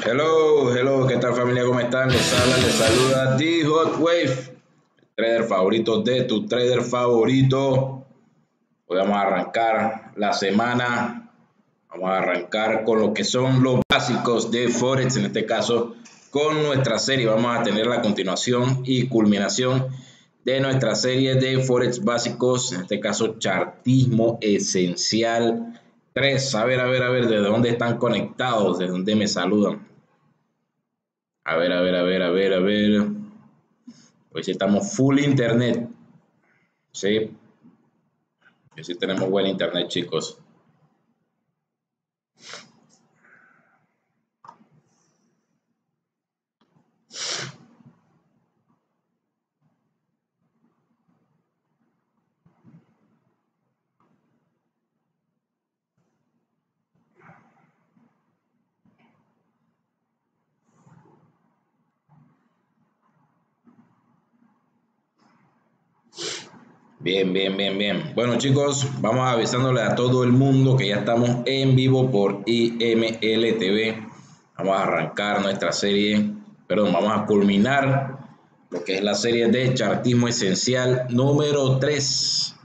Hello, ¿qué tal familia? ¿Cómo están? Les saluda The Hot Wave, trader favorito de tu trader favorito. Hoy vamos a arrancar la semana, vamos a arrancar con lo que son los básicos de Forex, en este caso con nuestra serie. Vamos a tener la continuación y culminación de nuestra serie de Forex básicos, en este caso chartismo esencial 3. A ver, ¿de dónde están conectados? ¿De dónde me saludan? A ver. Pues sí estamos full internet. Sí, que sí tenemos buen internet, chicos. Bien. Bueno, chicos, vamos avisándole a todo el mundo que ya estamos en vivo por IMLTV. Vamos a arrancar nuestra serie, perdón, vamos a culminar lo que es la serie de chartismo esencial número 3.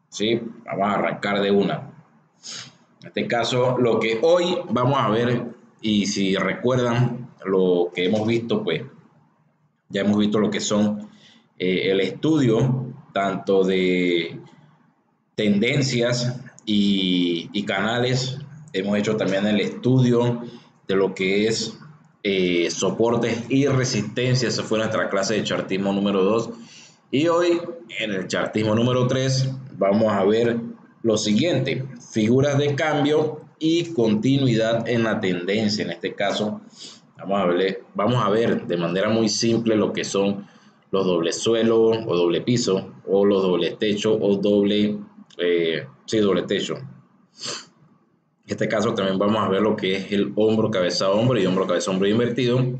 Sí, vamos a arrancar de una. En este caso, lo que hoy vamos a ver, y si recuerdan lo que hemos visto, pues ya hemos visto lo que son el estudio tanto de tendencias y canales. Hemos hecho también el estudio de lo que es soportes y resistencias. Esa fue nuestra clase de chartismo número 2. Y hoy, en el chartismo número 3, vamos a ver lo siguiente: figuras de cambio y continuidad en la tendencia. En este caso, vamos a ver de manera muy simple lo que son los doble suelo o doble piso, o los doble techo o doble techo. En este caso también vamos a ver lo que es el hombro, cabeza, hombro y hombro, cabeza, hombro invertido.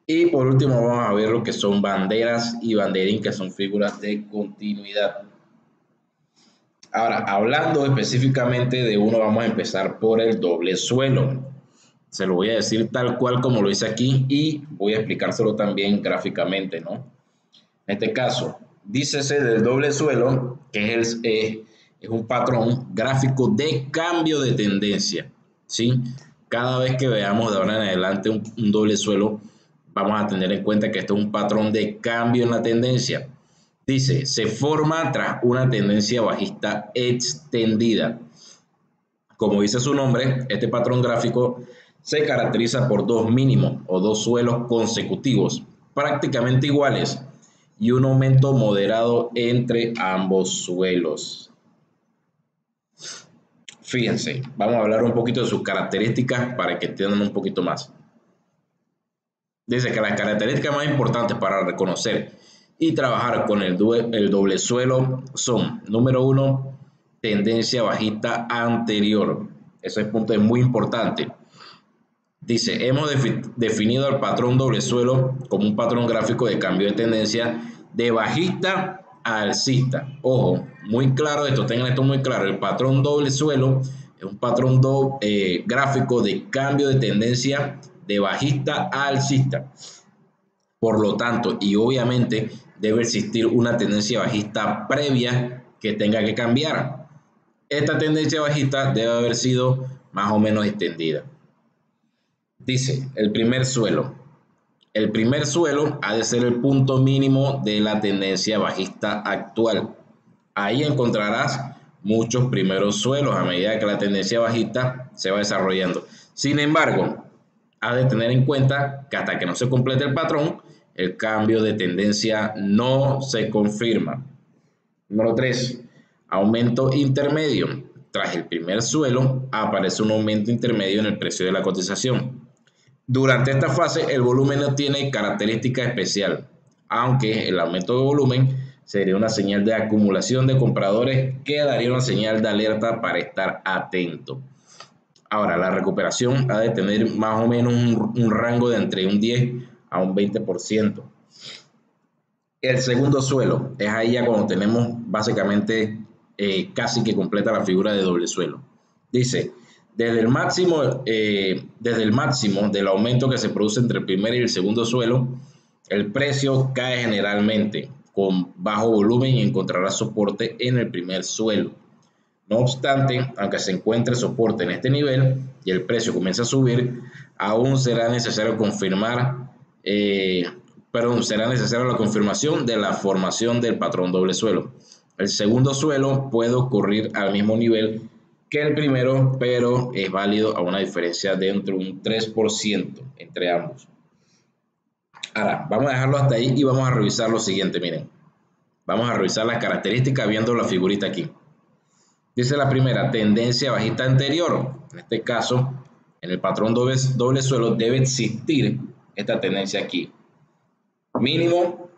Y por último vamos a ver lo que son banderas y banderín, que son figuras de continuidad. Ahora, hablando específicamente de uno, vamos a empezar por el doble suelo. Se lo voy a decir tal cual como lo hice aquí y voy a explicárselo también gráficamente, ¿no? En este caso, dícese del doble suelo, que es un patrón gráfico de cambio de tendencia, ¿sí? Cada vez que veamos de ahora en adelante un doble suelo, vamos a tener en cuenta que esto es un patrón de cambio en la tendencia. Dice, se forma tras una tendencia bajista extendida. Como dice su nombre, este patrón gráfico se caracteriza por dos mínimos o dos suelos consecutivos prácticamente iguales y un aumento moderado entre ambos suelos. Fíjense, vamos a hablar un poquito de sus características para que entiendan un poquito más. Dice que las características más importantes para reconocer y trabajar con el doble suelo son: número 1, tendencia bajista anterior. Ese punto es muy importante. Dice, hemos definido el patrón doble suelo como un patrón gráfico de cambio de tendencia de bajista a alcista. Ojo, muy claro esto, tengan esto muy claro. El patrón doble suelo es un patrón gráfico de cambio de tendencia de bajista a alcista. Por lo tanto, y obviamente, debe existir una tendencia bajista previa que tenga que cambiar. Esta tendencia bajista debe haber sido más o menos extendida. Dice, el primer suelo. El primer suelo ha de ser el punto mínimo de la tendencia bajista actual. Ahí encontrarás muchos primeros suelos a medida que la tendencia bajista se va desarrollando. Sin embargo, has de tener en cuenta que hasta que no se complete el patrón, el cambio de tendencia no se confirma. Número 3. Aumento intermedio. Tras el primer suelo, aparece un aumento intermedio en el precio de la cotización. Durante esta fase, el volumen no tiene característica especial, aunque el aumento de volumen sería una señal de acumulación de compradores que daría una señal de alerta para estar atento. Ahora, la recuperación ha de tener más o menos un rango de entre un 10 a un 20%. El segundo suelo es ahí ya cuando tenemos básicamente casi que completa la figura de doble suelo. Dice, desde el máximo del aumento que se produce entre el primer y el segundo suelo, el precio cae generalmente con bajo volumen y encontrará soporte en el primer suelo. No obstante, aunque se encuentre soporte en este nivel y el precio comienza a subir, aún será necesario será necesaria la confirmación de la formación del patrón doble suelo. El segundo suelo puede ocurrir al mismo nivel que el primero, pero es válido a una diferencia de entre un 3% entre ambos. Ahora, vamos a dejarlo hasta ahí y vamos a revisar lo siguiente, miren. Vamos a revisar las características viendo la figurita aquí. Dice la primera, tendencia bajista anterior. En este caso, en el patrón doble suelo debe existir esta tendencia aquí. Mínimo,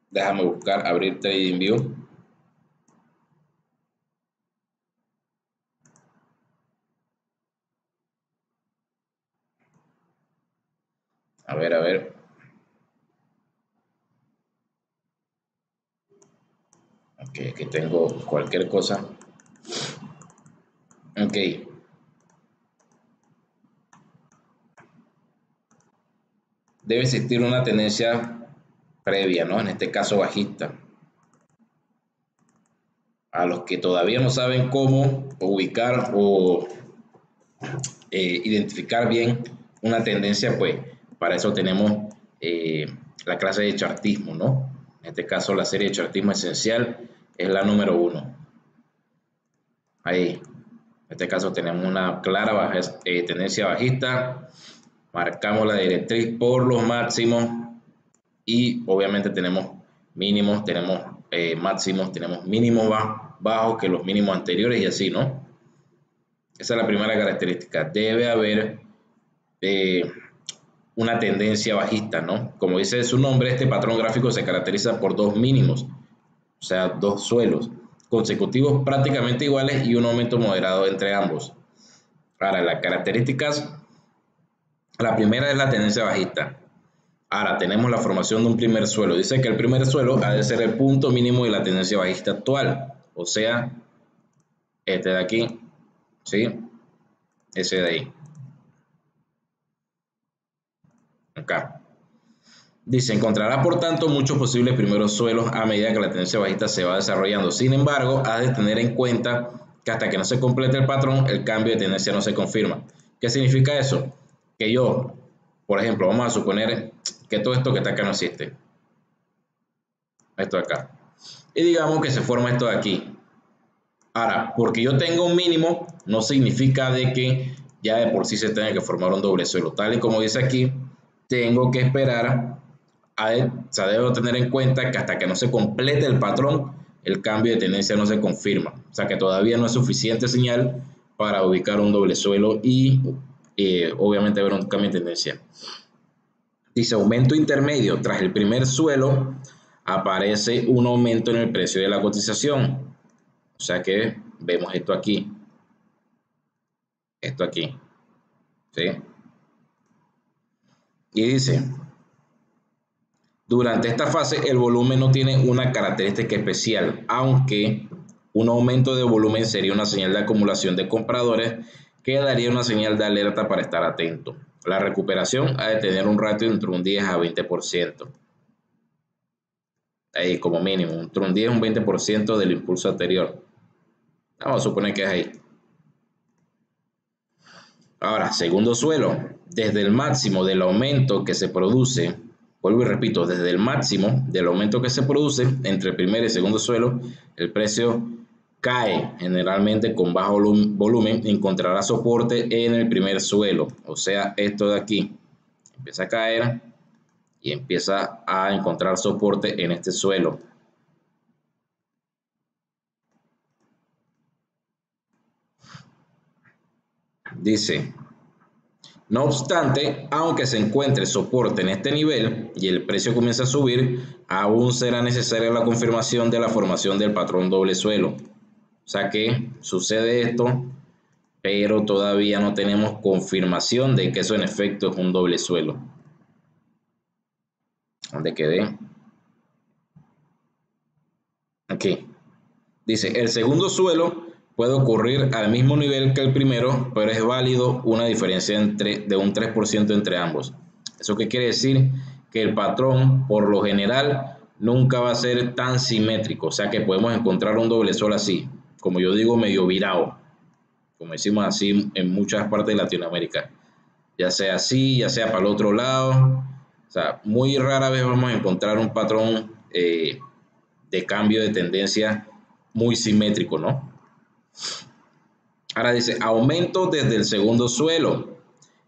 déjame buscar, abrir TradingView. A ver. Ok, aquí tengo cualquier cosa. Ok. Debe existir una tendencia previa, ¿no? En este caso bajista. A los que todavía no saben cómo ubicar o identificar bien una tendencia, pues para eso tenemos la clase de chartismo, ¿no? En este caso la serie de chartismo esencial es la número 1. Ahí, en este caso tenemos una clara tendencia bajista, marcamos la directriz por los máximos y obviamente tenemos mínimos, tenemos máximos, tenemos mínimos bajos que los mínimos anteriores y así, ¿no? Esa es la primera característica. Debe haber una tendencia bajista, ¿no? Como dice su nombre, este patrón gráfico se caracteriza por dos mínimos, o sea, dos suelos consecutivos prácticamente iguales y un aumento moderado entre ambos. Ahora, las características, la primera es la tendencia bajista. Ahora, tenemos la formación de un primer suelo. Dice que el primer suelo ha de ser el punto mínimo de la tendencia bajista actual, o sea, este de aquí, ¿sí? Ese de ahí. Acá. Dice, encontrará por tanto muchos posibles primeros suelos a medida que la tendencia bajista se va desarrollando. Sin embargo, has de tener en cuenta que hasta que no se complete el patrón, el cambio de tendencia no se confirma. ¿Qué significa eso? Que yo, por ejemplo, vamos a suponer que todo esto que está acá no existe. Esto de acá. Y digamos que se forma esto de aquí. Ahora, porque yo tengo un mínimo, no significa de que ya de por sí se tenga que formar un doble suelo. Tal y como dice aquí, tengo que esperar. O sea, debo tener en cuenta que hasta que no se complete el patrón, el cambio de tendencia no se confirma. O sea, que todavía no es suficiente señal para ubicar un doble suelo y obviamente ver un cambio de tendencia. Dice aumento intermedio. Tras el primer suelo aparece un aumento en el precio de la cotización. O sea que vemos esto aquí. Esto aquí. ¿Sí? Y dice, durante esta fase el volumen no tiene una característica especial, aunque un aumento de volumen sería una señal de acumulación de compradores que daría una señal de alerta para estar atento. La recuperación ha de tener un ratio entre un 10 a 20%. Ahí como mínimo, entre un 10 a un 20% del impulso anterior. Vamos a suponer que es ahí. Ahora, segundo suelo, desde el máximo del aumento que se produce, vuelvo y repito, desde el máximo del aumento que se produce entre el primer y segundo suelo, el precio cae generalmente con bajo volumen, encontrará soporte en el primer suelo, o sea, esto de aquí, empieza a caer y empieza a encontrar soporte en este suelo. Dice, no obstante, aunque se encuentre soporte en este nivel y el precio comienza a subir, aún será necesaria la confirmación de la formación del patrón doble suelo. O sea que sucede esto, pero todavía no tenemos confirmación de que eso en efecto es un doble suelo. ¿Dónde quedé? Aquí. Dice, el segundo suelo puede ocurrir al mismo nivel que el primero, pero es válido una diferencia de un 3% entre ambos. ¿Eso qué quiere decir? Que el patrón, por lo general, nunca va a ser tan simétrico, o sea que podemos encontrar un doble sol así, como yo digo, medio virado, como decimos así en muchas partes de Latinoamérica, ya sea así, ya sea para el otro lado, o sea, muy rara vez vamos a encontrar un patrón de cambio de tendencia muy simétrico, ¿no? Ahora dice, aumento desde el segundo suelo.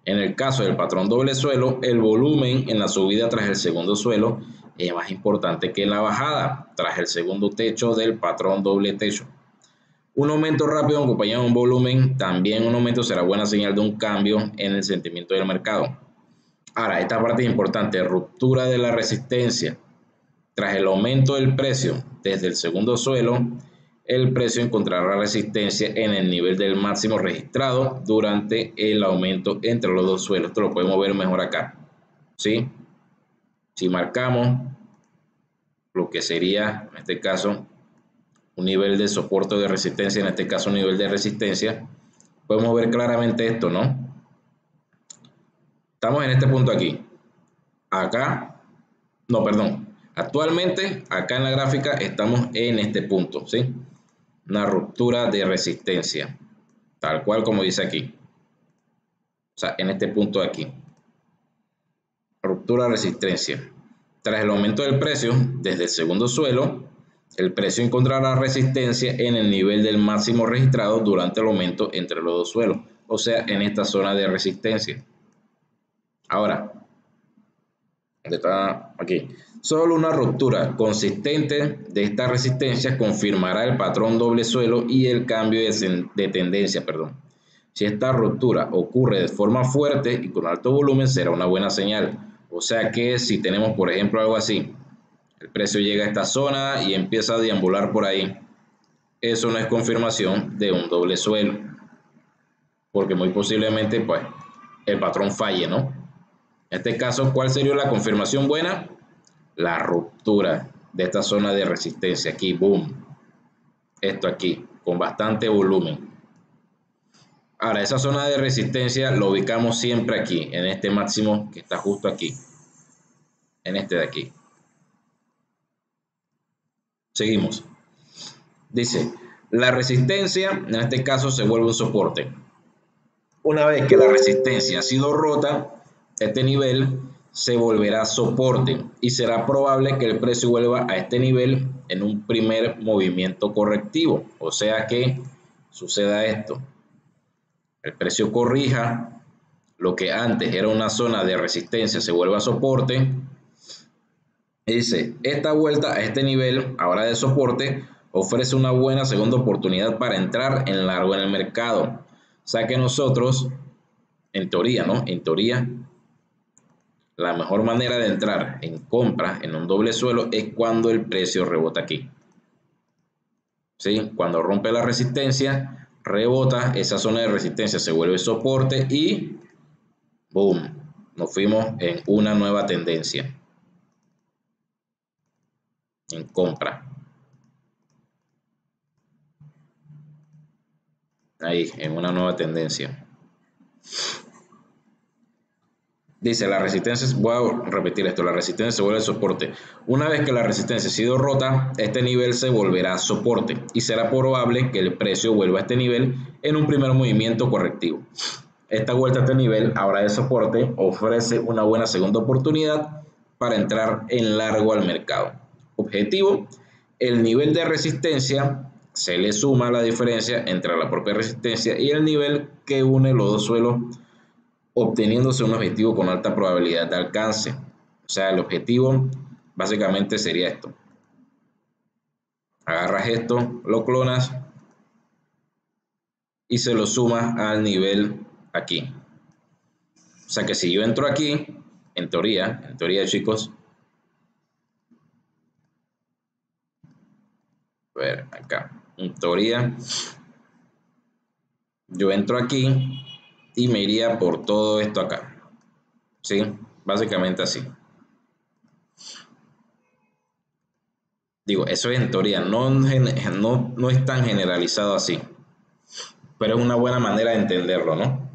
En el caso del patrón doble suelo, el volumen en la subida tras el segundo suelo es más importante que en la bajada tras el segundo techo del patrón doble techo. Un aumento rápido acompañado de un volumen, también un aumento será buena señal de un cambio en el sentimiento del mercado. Ahora, esta parte es importante, ruptura de la resistencia. Tras el aumento del precio desde el segundo suelo, el precio encontrará resistencia en el nivel del máximo registrado durante el aumento entre los dos suelos. Esto lo podemos ver mejor acá, ¿sí? Si marcamos lo que sería, en este caso, un nivel de soporte o de resistencia, en este caso un nivel de resistencia, podemos ver claramente esto, ¿no? Estamos en este punto aquí. Acá, no, perdón. Actualmente, acá en la gráfica, estamos en este punto, ¿sí? Una ruptura de resistencia, tal cual como dice aquí. O sea, en este punto de aquí. Ruptura de resistencia. Tras el aumento del precio, desde el segundo suelo, el precio encontrará resistencia en el nivel del máximo registrado durante el aumento entre los dos suelos, o sea, en esta zona de resistencia. Ahora, está aquí. Solo una ruptura consistente de esta resistencia confirmará el patrón doble suelo y el cambio de tendencia. Si esta ruptura ocurre de forma fuerte y con alto volumen, será una buena señal. O sea que si tenemos, por ejemplo, algo así, el precio llega a esta zona y empieza a deambular por ahí, eso no es confirmación de un doble suelo, porque muy posiblemente pues, el patrón falle, ¿no? En este caso, ¿cuál sería la confirmación buena? La ruptura de esta zona de resistencia aquí, boom, esto aquí, con bastante volumen. Ahora, esa zona de resistencia lo ubicamos siempre aquí, en este máximo que está justo aquí, en este de aquí. Seguimos. Dice, la resistencia, en este caso, se vuelve un soporte. Una vez que la resistencia ha sido rota, este nivel se volverá soporte y será probable que el precio vuelva a este nivel en un primer movimiento correctivo. O sea que suceda esto. El precio corrija, lo que antes era una zona de resistencia se vuelva soporte. Y dice, esta vuelta a este nivel, ahora de soporte, ofrece una buena segunda oportunidad para entrar en largo en el mercado. O sea que nosotros, en teoría, ¿no? En teoría, la mejor manera de entrar en compra en un doble suelo es cuando el precio rebota aquí. ¿Sí? Cuando rompe la resistencia, rebota, esa zona de resistencia se vuelve soporte y ¡boom! Nos fuimos en una nueva tendencia en compra. Ahí, en una nueva tendencia. Dice, la resistencia, voy a repetir esto, la resistencia se vuelve soporte. Una vez que la resistencia ha sido rota, este nivel se volverá soporte y será probable que el precio vuelva a este nivel en un primer movimiento correctivo. Esta vuelta a este nivel, ahora de soporte, ofrece una buena segunda oportunidad para entrar en largo al mercado. Objetivo, el nivel de resistencia se le suma la diferencia entre la propia resistencia y el nivel que une los dos suelos, obteniéndose un objetivo con alta probabilidad de alcance. O sea, el objetivo básicamente sería esto. Agarras esto, lo clonas y se lo sumas al nivel aquí. O sea que si yo entro aquí, en teoría chicos, a ver acá, en teoría, yo entro aquí y me iría por todo esto acá. ¿Sí? Básicamente así. Digo, eso es en teoría, no es tan generalizado así. pero es una buena manera de entenderlo, ¿no?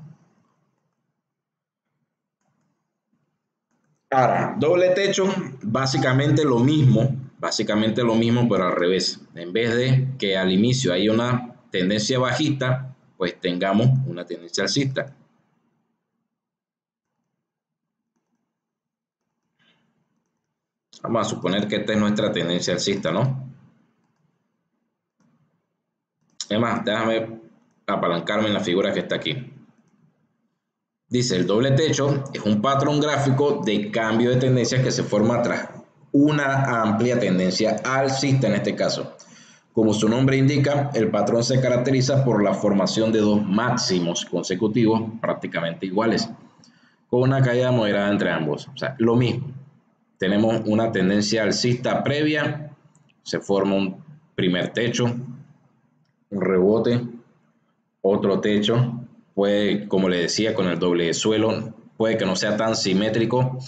Ahora, doble techo, básicamente lo mismo, pero al revés. En vez de que al inicio hay una tendencia bajista, pues tengamos una tendencia alcista. Vamos a suponer que esta es nuestra tendencia alcista, ¿no? Es más, déjame apalancarme en la figura que está aquí. Dice, el doble techo es un patrón gráfico de cambio de tendencias que se forma tras una amplia tendencia alcista en este caso. Como su nombre indica, el patrón se caracteriza por la formación de dos máximos consecutivos prácticamente iguales, con una caída moderada entre ambos. O sea, lo mismo. Tenemos una tendencia alcista previa, se forma un primer techo, un rebote, otro techo, puede, como le decía, con el doble suelo, puede que no sea tan simétrico.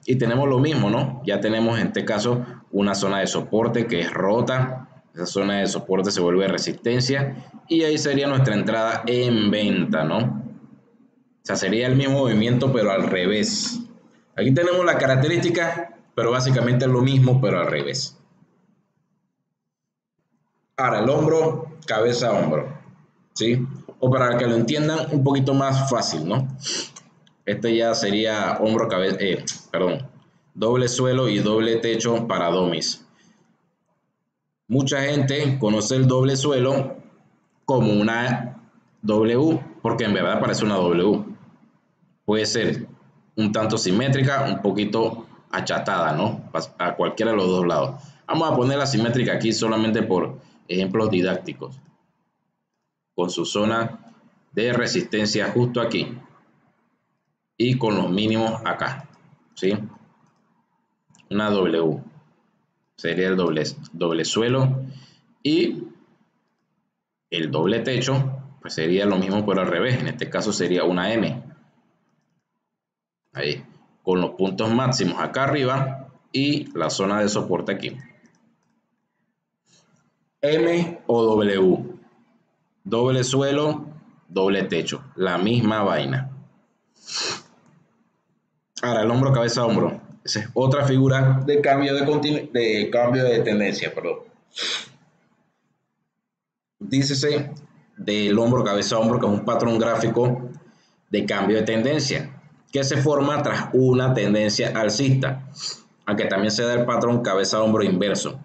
Y tenemos lo mismo, ¿no? Ya tenemos en este caso una zona de soporte que es rota, esa zona de soporte se vuelve resistencia y ahí sería nuestra entrada en venta, ¿no? O sea, sería el mismo movimiento pero al revés. Aquí tenemos la característica, pero básicamente es lo mismo pero al revés. Ahora, el hombro, cabeza, hombro, ¿sí? O para que lo entiendan un poquito más fácil, ¿no? Este ya sería hombro, cabeza, perdón, doble suelo y doble techo para domis. Mucha gente conoce el doble suelo como una W, porque en verdad parece una W. Puede ser un tanto simétrica, un poquito achatada, ¿no? A cualquiera de los dos lados. Vamos a poner la simétrica aquí solamente por ejemplos didácticos, con su zona de resistencia justo aquí y con los mínimos acá, ¿sí? Una W sería el doble suelo y el doble techo pues sería lo mismo pero al revés, en este caso sería una M, ahí, con los puntos máximos acá arriba y la zona de soporte aquí. M o W, doble suelo, doble techo, la misma vaina. Ahora el hombro, cabeza, hombro. Esa es otra figura de cambio de cambio de tendencia, perdón. Dícese del hombro, cabeza, hombro, que es un patrón gráfico de cambio de tendencia que se forma tras una tendencia alcista, aunque también se da el patrón cabeza, hombro inverso,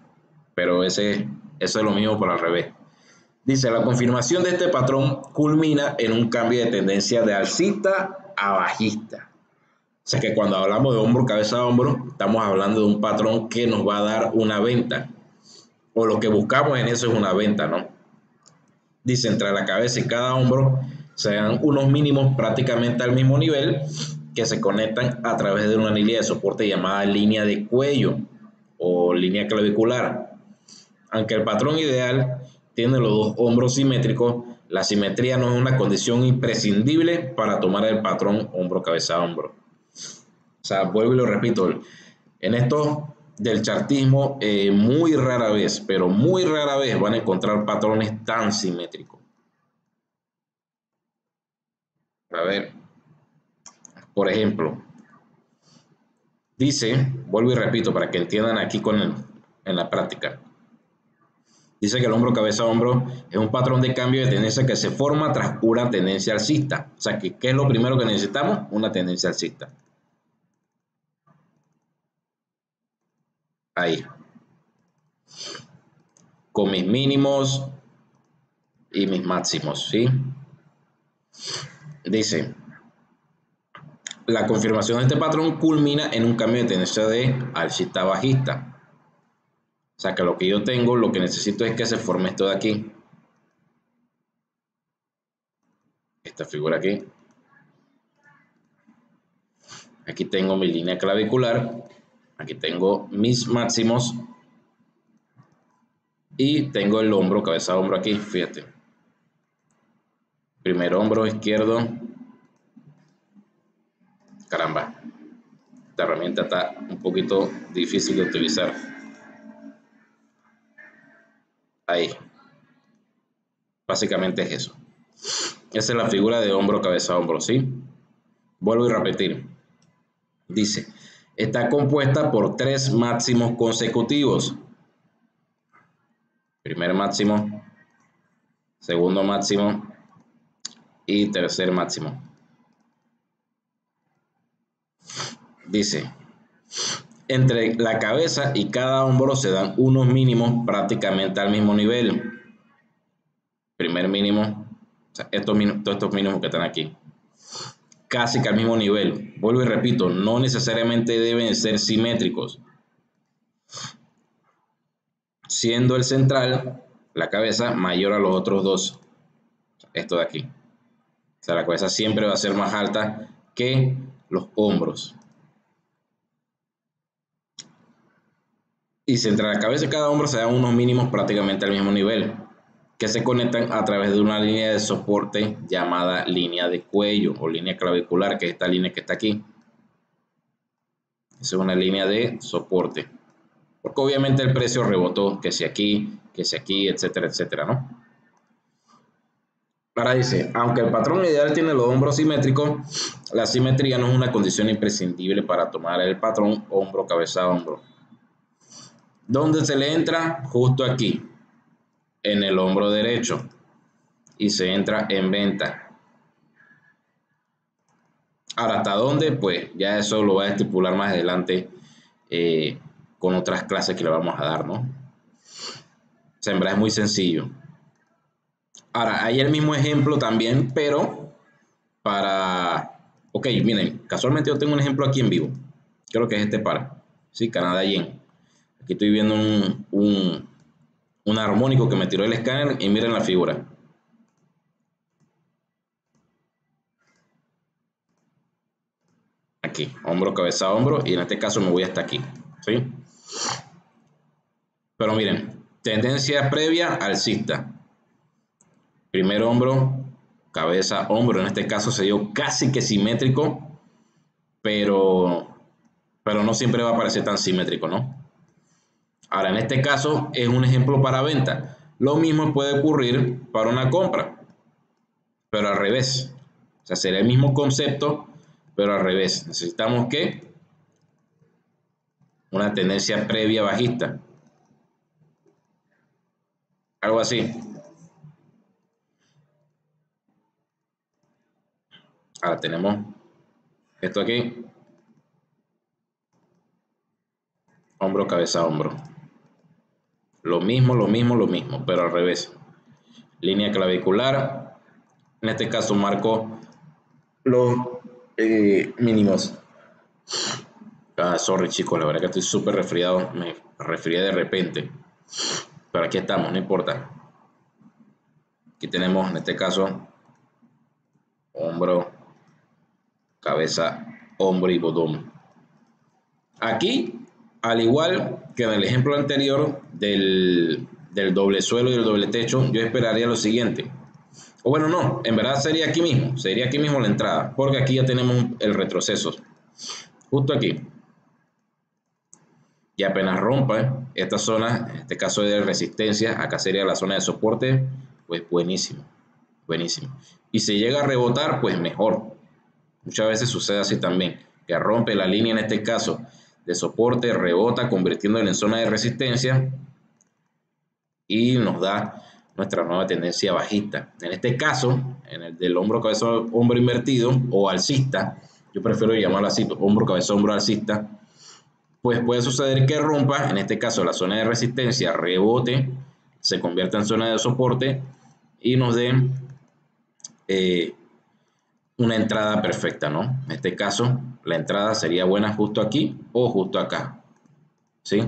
pero eso es lo mismo por al revés. Dice, la confirmación de este patrón culmina en un cambio de tendencia de alcista a bajista. O sea que cuando hablamos de hombro, cabeza, hombro, estamos hablando de un patrón que nos va a dar una venta. O lo que buscamos en eso es una venta, ¿no? Dice, entre la cabeza y cada hombro se dan unos mínimos prácticamente al mismo nivel que se conectan a través de una línea de soporte llamada línea de cuello o línea clavicular. Aunque el patrón ideal tiene los dos hombros simétricos, la simetría no es una condición imprescindible para tomar el patrón hombro-cabeza-hombro. O sea, vuelvo y lo repito, en esto del chartismo, muy rara vez, pero muy rara vez van a encontrar patrones tan simétricos. A ver, por ejemplo, dice, vuelvo y repito para que entiendan aquí en la práctica. Dice que el hombro, cabeza, hombro es un patrón de cambio de tendencia que se forma tras una tendencia alcista. O sea, ¿qué es lo primero que necesitamos? Una tendencia alcista. Ahí. Con mis mínimos y mis máximos, ¿sí? Dice, la confirmación de este patrón culmina en un cambio de tendencia de alcista a bajista. O sea, que lo que yo tengo, lo que necesito es que se forme esto de aquí. Esta figura aquí. Aquí tengo mi línea clavicular. Aquí tengo mis máximos. Y tengo el hombro, cabeza, hombro aquí, fíjate. Primer hombro izquierdo. Caramba. Esta herramienta está un poquito difícil de utilizar. Ahí. Básicamente es eso. Esa es la figura de hombro, cabeza, hombro, ¿sí? Vuelvo a repetir. Dice, está compuesta por 3 máximos consecutivos. Primer máximo, segundo máximo y tercer máximo. Dice, entre la cabeza y cada hombro se dan unos mínimos prácticamente al mismo nivel. Primer mínimo, o sea, todos estos mínimos que están aquí, casi que al mismo nivel. Vuelvo y repito, no necesariamente deben ser simétricos. Siendo el central, la cabeza, mayor a los otros dos. Esto de aquí. O sea, la cabeza siempre va a ser más alta que los hombros. Y si entre la cabeza y cada hombro se dan unos mínimos prácticamente al mismo nivel, que se conectan a través de una línea de soporte llamada línea de cuello o línea clavicular, que es esta línea que está aquí. Esa es una línea de soporte. Porque obviamente el precio rebotó, que si aquí, etcétera, etcétera, ¿no? Ahora dice, aunque el patrón ideal tiene los hombros simétricos, la simetría no es una condición imprescindible para tomar el patrón hombro, cabeza, hombro. ¿Dónde se le entra? Justo aquí, en el hombro derecho, y se entra en venta. Ahora, ¿hasta dónde? Pues ya eso lo voy a estipular más adelante con otras clases que le vamos a dar, ¿no? O sea, en verdad es muy sencillo. Ahora, hay el mismo ejemplo también, pero para... Ok, miren, casualmente yo tengo un ejemplo aquí en vivo. Creo que es este par. Sí, Canadá Yen. Aquí estoy viendo un armónico que me tiró el escáner y miren la figura. Aquí, hombro, cabeza, hombro, y en este caso me voy hasta aquí. ¿Sí? Pero miren, tendencia previa alcista. Primer hombro, cabeza, hombro. En este caso se dio casi que simétrico, pero no siempre va a parecer tan simétrico, ¿no? Ahora, en este caso es un ejemplo para venta. Lo mismo puede ocurrir para una compra, pero al revés. O sea, sería el mismo concepto, pero al revés. Necesitamos que una tendencia previa bajista. Algo así. Ahora tenemos esto aquí. Hombro, cabeza, hombro. Lo mismo, pero al revés. Línea clavicular. En este caso marco los mínimos. Sorry chicos, la verdad que estoy súper resfriado. Me resfrié de repente. Pero aquí estamos, no importa. Aquí tenemos en este caso hombro, cabeza, hombro y botón. Aquí, al igual que en el ejemplo anterior del doble suelo y el doble techo, yo esperaría lo siguiente. O bueno, no, en verdad sería aquí mismo la entrada, porque aquí ya tenemos el retroceso. Justo aquí. Y apenas rompa esta zona, en este caso de resistencia, acá sería la zona de soporte, pues buenísimo, buenísimo. Y si llega a rebotar, pues mejor. Muchas veces sucede así también, que rompe la línea en este caso de soporte, rebota, convirtiéndola en zona de resistencia y nos da nuestra nueva tendencia bajista. En este caso, en el del hombro, cabeza, hombro invertido o alcista, yo prefiero llamarlo así, hombro, cabeza, hombro alcista, pues puede suceder que rompa, en este caso la zona de resistencia, rebote, se convierta en zona de soporte y nos dé una entrada perfecta, ¿no? En este caso, la entrada sería buena justo aquí o justo acá, ¿sí?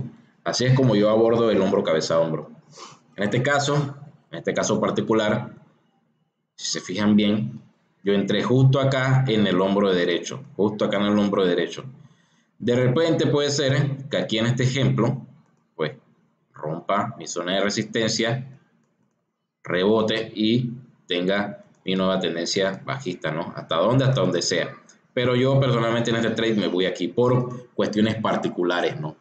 Así es como yo abordo el hombro, cabeza, hombro. En este caso particular, si se fijan bien, yo entré justo acá en el hombro derecho, justo acá en el hombro derecho. De repente puede ser que aquí en este ejemplo, pues rompa mi zona de resistencia, rebote y tenga mi nueva tendencia bajista, ¿no? ¿Hasta dónde? Hasta donde sea. Pero yo personalmente en este trade me voy aquí por cuestiones particulares, ¿no?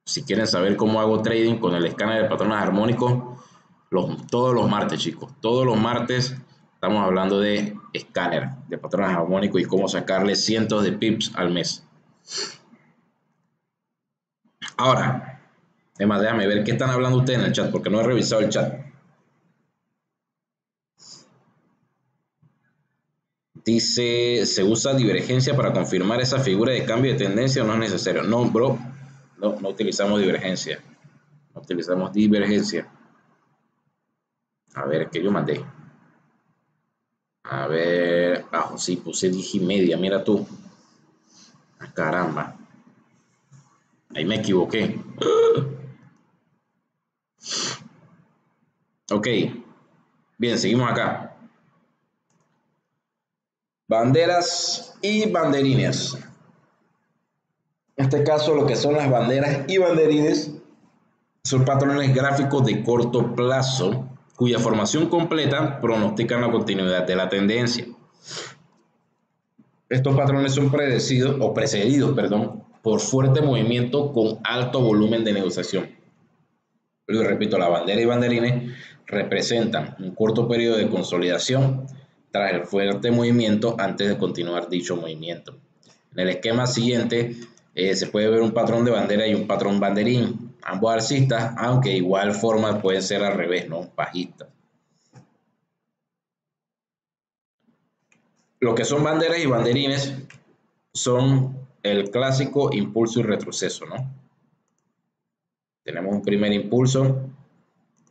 Si quieren saber cómo hago trading con el escáner de patrones armónicos, Todos los martes, chicos. Todos los martes estamos hablando de escáner, de patrones armónicos y cómo sacarle cientos de pips al mes. Ahora, además, déjame ver qué están hablando ustedes en el chat, porque no he revisado el chat. Dice, ¿se usa divergencia para confirmar esa figura de cambio de tendencia o no es necesario? No, bro, no utilizamos divergencia. No utilizamos divergencia. A ver, ¿qué yo mandé? A ver, sí, puse 10.5, mira tú. Caramba. Ahí me equivoqué. Ok, bien, seguimos acá. Banderas y banderines. En este caso, lo que son las banderas y banderines son patrones gráficos de corto plazo cuya formación completa pronostican la continuidad de la tendencia. Estos patrones son precedidos, por fuerte movimiento con alto volumen de negociación. Pero repito, la bandera y banderines representan un corto periodo de consolidación tras el fuerte movimiento antes de continuar dicho movimiento. En el esquema siguiente se puede ver un patrón de bandera y un patrón banderín, ambos alcistas, aunque de igual forma pueden ser al revés, ¿no? Bajistas. Lo que son banderas y banderines son el clásico impulso y retroceso, ¿no? Tenemos un primer impulso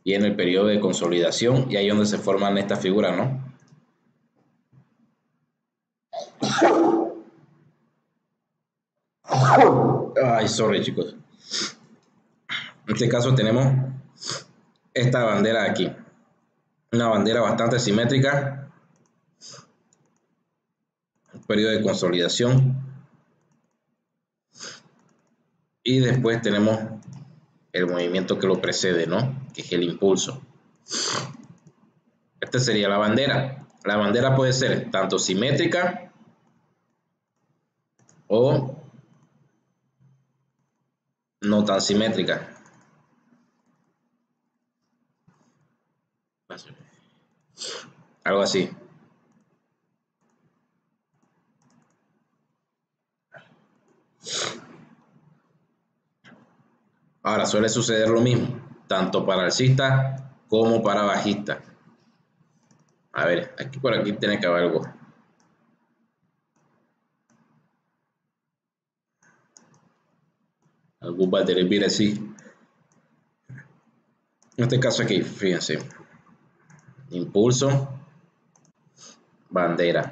y en el periodo de consolidación y ahí es donde se forman estas figuras, ¿no? Ay, sorry, chicos. En este caso tenemos esta bandera aquí. Una bandera bastante simétrica. Un periodo de consolidación. Y después tenemos el movimiento que lo precede, ¿no? Que es el impulso. Esta sería la bandera. La bandera puede ser tanto simétrica o no tan simétrica. Algo así. Ahora suele suceder lo mismo, tanto para alcista como para bajista. A ver, aquí por aquí tiene que haber algo. Algún va a tener así. En este caso aquí, fíjense. Impulso, bandera.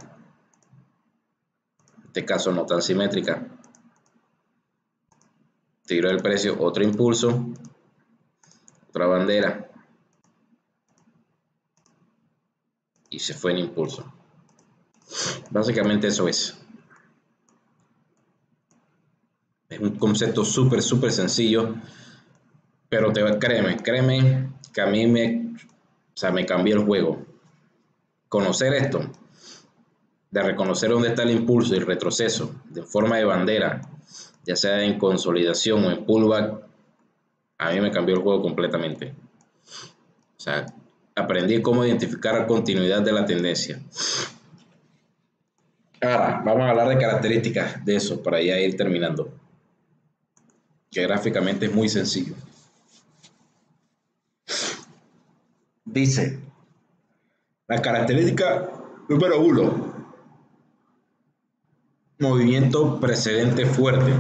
En este caso no tan simétrica. Tiro del precio, otro impulso, otra bandera. Y se fue en impulso. Básicamente eso es. Es un concepto súper sencillo. Pero créeme que a mí me cambió el juego. Conocer esto, de reconocer dónde está el impulso y el retroceso de forma de bandera, ya sea en consolidación o en pullback, a mí me cambió el juego completamente. O sea, aprendí cómo identificar la continuidad de la tendencia. Ahora, vamos a hablar de características de eso para ya ir terminando. Que gráficamente es muy sencillo. Dice, la característica número 1, movimiento precedente fuerte.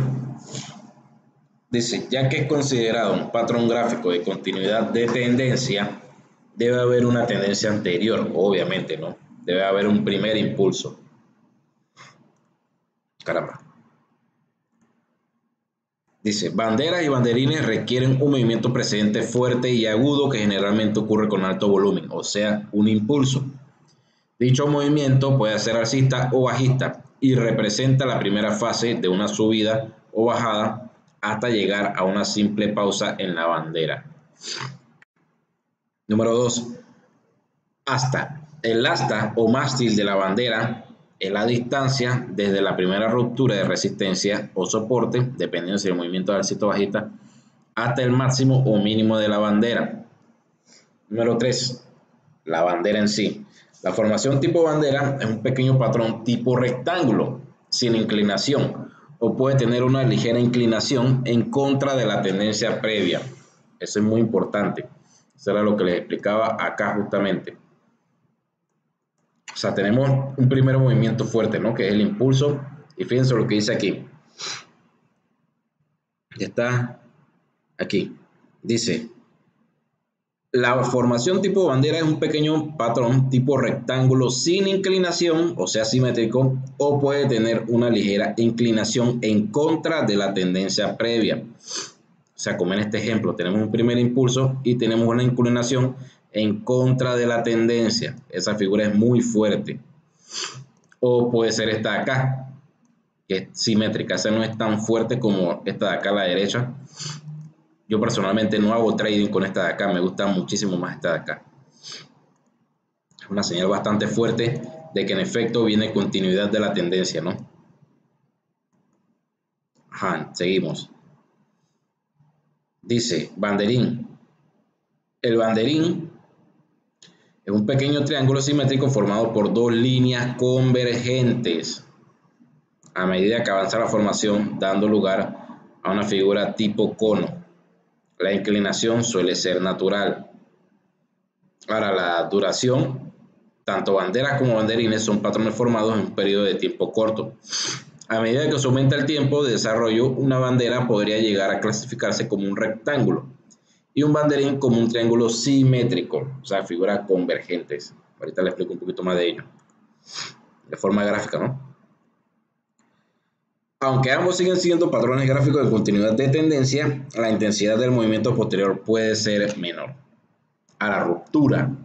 Dice, ya que es considerado un patrón gráfico de continuidad de tendencia, debe haber una tendencia anterior, obviamente, ¿no? Debe haber un primer impulso. Caramba. Dice, banderas y banderines requieren un movimiento precedente fuerte y agudo que generalmente ocurre con alto volumen, o sea, un impulso. Dicho movimiento puede ser alcista o bajista y representa la primera fase de una subida o bajada hasta llegar a una simple pausa en la bandera. Número 2. Asta. El asta o mástil de la bandera es la distancia desde la primera ruptura de resistencia o soporte, dependiendo si el movimiento es alcista o bajista, hasta el máximo o mínimo de la bandera. Número 3, la bandera en sí. La formación tipo bandera es un pequeño patrón tipo rectángulo, sin inclinación, o puede tener una ligera inclinación en contra de la tendencia previa. Eso es muy importante. Eso era lo que les explicaba acá justamente. O sea, tenemos un primer movimiento fuerte, ¿no? Que es el impulso. Y fíjense lo que dice aquí. Ya está aquí. Dice, la formación tipo bandera es un pequeño patrón tipo rectángulo sin inclinación, o sea, simétrico, o puede tener una ligera inclinación en contra de la tendencia previa. O sea, como en este ejemplo, tenemos un primer impulso y tenemos una inclinación en contra de la tendencia. Esa figura es muy fuerte. O puede ser esta de acá, que es simétrica. Esa no es tan fuerte como esta de acá a la derecha. Yo personalmente no hago trading con esta de acá, me gusta muchísimo más esta de acá. Es una señal bastante fuerte de que en efecto viene continuidad de la tendencia, ¿no? Ajá, seguimos. Dice, banderín. El banderín es un pequeño triángulo simétrico formado por dos líneas convergentes a medida que avanza la formación, dando lugar a una figura tipo cono. La inclinación suele ser natural. Ahora, la duración, tanto banderas como banderines son patrones formados en un periodo de tiempo corto. A medida que se aumenta el tiempo de desarrollo, una bandera podría llegar a clasificarse como un rectángulo y un banderín como un triángulo simétrico, o sea, figuras convergentes. Ahorita les explico un poquito más de ello, de forma gráfica, ¿no? Aunque ambos siguen siendo patrones gráficos de continuidad de tendencia, la intensidad del movimiento posterior puede ser menor. A la ruptura.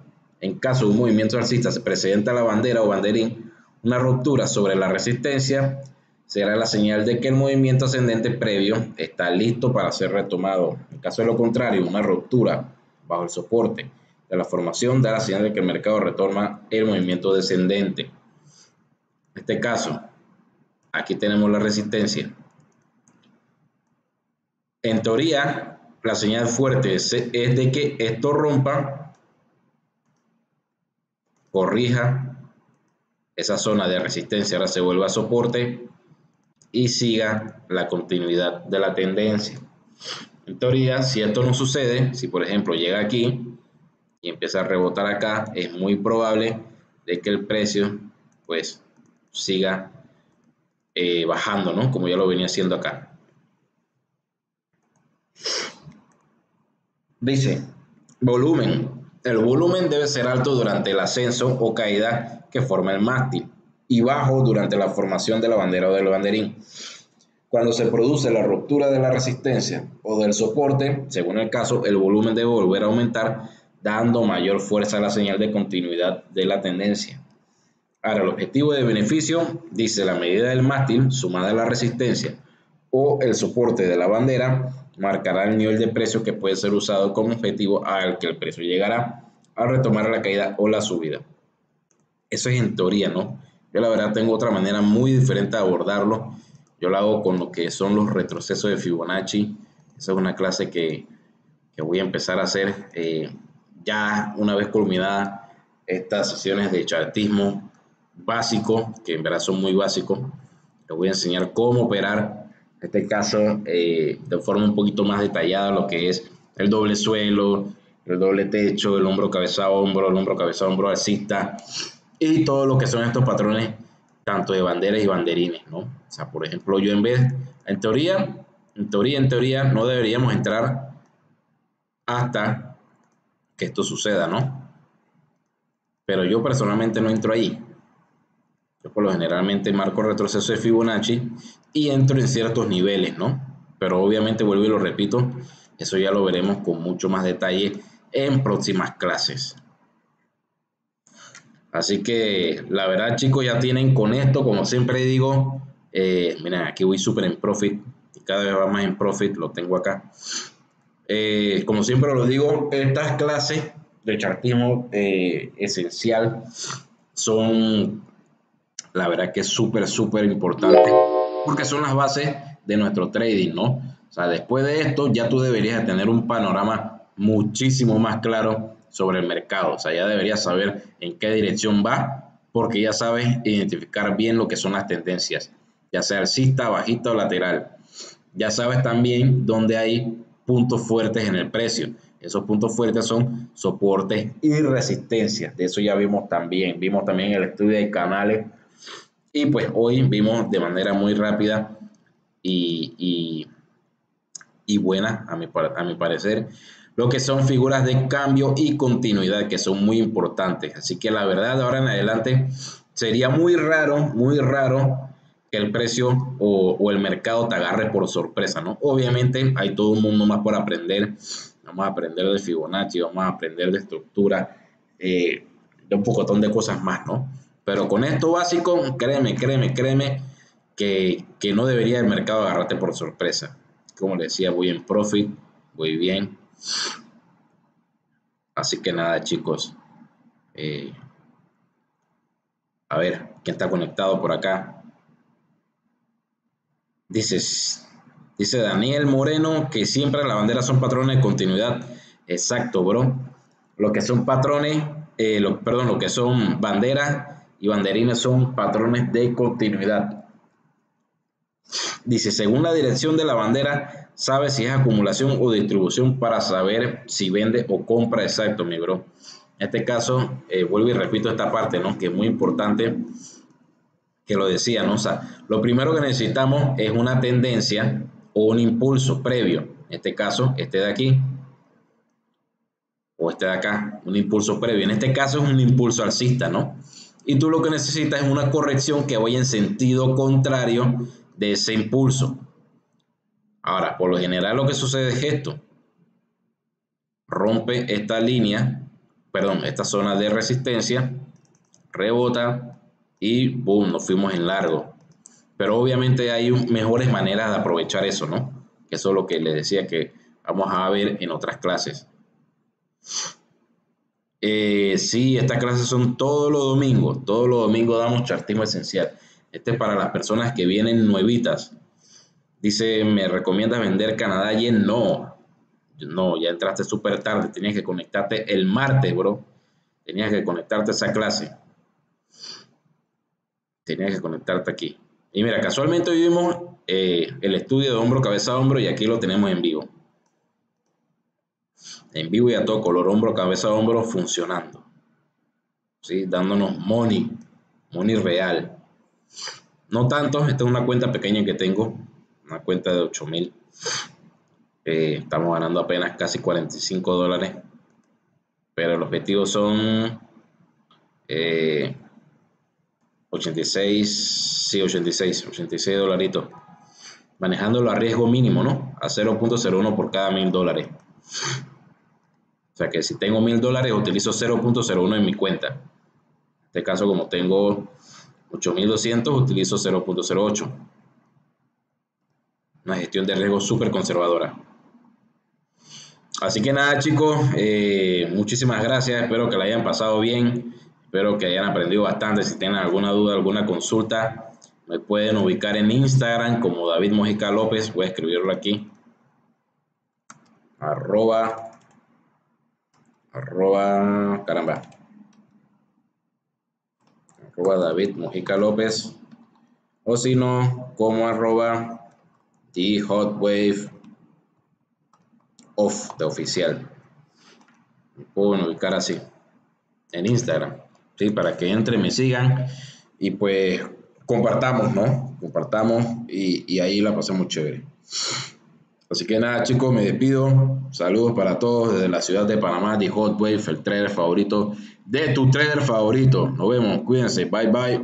En caso de un movimiento alcista se presenta la bandera o banderín, una ruptura sobre la resistencia será la señal de que el movimiento ascendente previo está listo para ser retomado. En caso de lo contrario, una ruptura bajo el soporte de la formación da la señal de que el mercado retoma el movimiento descendente. En este caso, aquí tenemos la resistencia. En teoría, la señal fuerte es de que esto rompa, corrija esa zona de resistencia, ahora se vuelva a soporte y siga la continuidad de la tendencia. En teoría, si esto no sucede, si por ejemplo llega aquí y empieza a rebotar acá, es muy probable de que el precio pues siga bajando, ¿no? Como ya lo venía haciendo acá. Dice, volumen. El volumen debe ser alto durante el ascenso o caída que forma el mástil y bajo durante la formación de la bandera o del banderín. Cuando se produce la ruptura de la resistencia o del soporte, según el caso, el volumen debe volver a aumentar, dando mayor fuerza a la señal de continuidad de la tendencia. Ahora, el objetivo de beneficio, dice la medida del mástil sumada a la resistencia o el soporte de la bandera, marcará el nivel de precio que puede ser usado como objetivo al que el precio llegará al retomar la caída o la subida. Eso es en teoría, ¿no? Yo la verdad tengo otra manera muy diferente de abordarlo. Yo lo hago con lo que son los retrocesos de Fibonacci. Esa es una clase que voy a empezar a hacer ya una vez culminada estas sesiones de chartismo básico, que en verdad son muy básicos. Les voy a enseñar cómo operar, en este caso, de forma un poquito más detallada, lo que es el doble suelo, el doble techo, el hombro cabeza hombro, el hombro cabeza hombro alcista y todo lo que son estos patrones, tanto de banderas y banderines, ¿no? O sea, por ejemplo, yo en teoría, no deberíamos entrar hasta que esto suceda, ¿no? Pero yo personalmente no entro ahí. Yo por lo generalmente marco retroceso de Fibonacci y entro en ciertos niveles, ¿no? Pero obviamente vuelvo y lo repito, eso ya lo veremos con mucho más detalle en próximas clases. Así que la verdad, chicos, ya tienen con esto, como siempre digo, miren, aquí voy súper en profit y cada vez va más en profit, lo tengo acá. Como siempre lo digo, estas clases de chartismo esencial son, la verdad que es súper importante porque son las bases de nuestro trading, ¿no? O sea, después de esto ya tú deberías tener un panorama muchísimo más claro sobre el mercado. O sea, ya deberías saber en qué dirección va, porque ya sabes identificar bien lo que son las tendencias, ya sea alcista, bajista o lateral. Ya sabes también dónde hay puntos fuertes en el precio. Esos puntos fuertes son soportes y resistencias. De eso ya vimos también. Vimos también el estudio de canales. Y pues hoy vimos de manera muy rápida y buena, a mi parecer, lo que son figuras de cambio y continuidad, que son muy importantes. Así que la verdad, de ahora en adelante, sería muy raro que el precio o el mercado te agarre por sorpresa, ¿no? Obviamente hay todo un mundo más por aprender. Vamos a aprender de Fibonacci, vamos a aprender de estructura, de un pocotón de cosas más, ¿no? Pero con esto básico, créeme que no debería el mercado agarrarte por sorpresa. Como les decía, voy en profit, voy bien. Así que nada, chicos. A ver, ¿quién está conectado por acá? Dice Daniel Moreno que siempre las banderas son patrones de continuidad. Exacto, bro. Lo que son patrones, lo que son banderas y banderines son patrones de continuidad. Dice, según la dirección de la bandera, sabe si es acumulación o distribución para saber si vende o compra. Exacto, mi bro. En este caso, vuelvo y repito esta parte, ¿no? Que es muy importante que lo decía, ¿no? O sea, lo primero que necesitamos es una tendencia o un impulso previo. En este caso, este de aquí o este de acá, un impulso previo. En este caso es un impulso alcista, ¿no? Y tú lo que necesitas es una corrección que vaya en sentido contrario de ese impulso. Ahora, por lo general lo que sucede es esto. Rompe esta línea, perdón, esta zona de resistencia, rebota y boom, nos fuimos en largo. Pero obviamente hay mejores maneras de aprovechar eso, ¿no? Eso es lo que les decía que vamos a ver en otras clases. Sí, estas clases son todos los domingos. Todos los domingos damos chartismo esencial. Este es para las personas que vienen nuevitas. Dice, ¿me recomiendas vender Canadá Yen? No, ya entraste súper tarde. Tenías que conectarte el martes, bro. Tenías que conectarte a esa clase. Tenías que conectarte aquí. Y mira, casualmente hoy vimos el estudio de hombro, cabeza, hombro y aquí lo tenemos en vivo. En vivo y a todo color, hombro, cabeza, hombro funcionando. ¿Sí? Dándonos money real. No tanto, esta es una cuenta pequeña que tengo, una cuenta de 8,000. Estamos ganando apenas casi $45. Pero el objetivo son 86 dolaritos. Manejándolo a riesgo mínimo, ¿no? A 0.01 por cada $1,000. O sea que si tengo $1,000, utilizo 0.01 en mi cuenta. En este caso, como tengo 8,200, utilizo 0.08. Una gestión de riesgo súper conservadora. Así que nada, chicos, muchísimas gracias. Espero que la hayan pasado bien. Espero que hayan aprendido bastante. Si tienen alguna duda, alguna consulta, me pueden ubicar en Instagram como David Mojica López. Voy a escribirlo aquí. Caramba. David Mojica López. O si no, como @TheHotWave Off de oficial. Me pueden ubicar así en Instagram, ¿sí? Para que entren, me sigan y pues compartamos, ¿no? Compartamos y ahí la pasamos chévere. Así que nada, chicos, me despido. Saludos para todos desde la ciudad de Panamá, The Hot Wave, el trader favorito de tu trader favorito. Nos vemos, cuídense, bye bye.